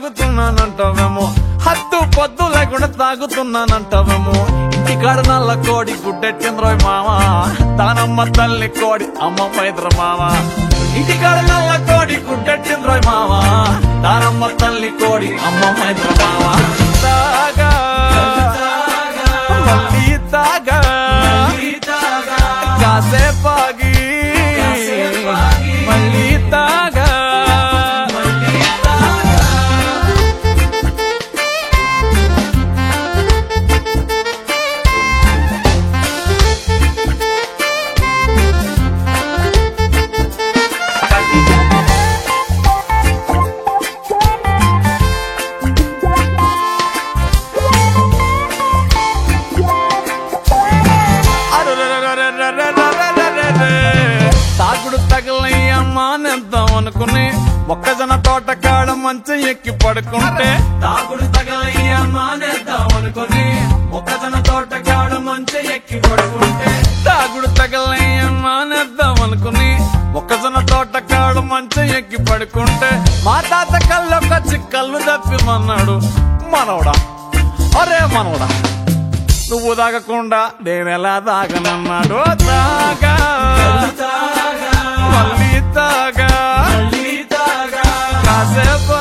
తాగుతున్నానంటావేమో, హద్దు పొద్దు లేకుండా తాగుతున్నానంటావేమో. ఇంటికాడ నల్ల కోడి గుడ్డెట్టింద్రోయ్ మావా, దానమ్మ తల్లి కోడి అమ్మమ్మైద్ర మావా. ఇంటికాడ నల్ల కోడి గుడ్డెట్టింద్రోయ్ మావా, దానమ్మ తల్లి కోడి అమ్మమ్మైద్ర మావా. తాగా మళ్ళీ తాగా కాసేపాగి మళ్ళీ తాగా. తాగుడు తగలయ్యమ్మా నేద్దాం అనుకుని మొక్కజొన్న తోట కాడ మంచం ఎక్కి పడుకుంటే, తాగుడు తగలయ్యమ్మా నేద్దాం అనుకుని మొక్కజొన్న తోట కాడ మంచం ఎక్కి పడుకుంటే, తాగుడు తగలయ్యమ్మా నేద్దాం అనుకుని మొక్కజొన్న తోట కాడ మంచం ఎక్కి పడుకుంటే, మా తాత కళ్ళొకొచ్చి కళ్ళు తప్పిమన్నాడు. మనవడా అరే మనవడా, నువ్వు తాగకుండా నేనెలా తాగనన్నాడు. తాగా మళ్ళీ తాగా కాసేపు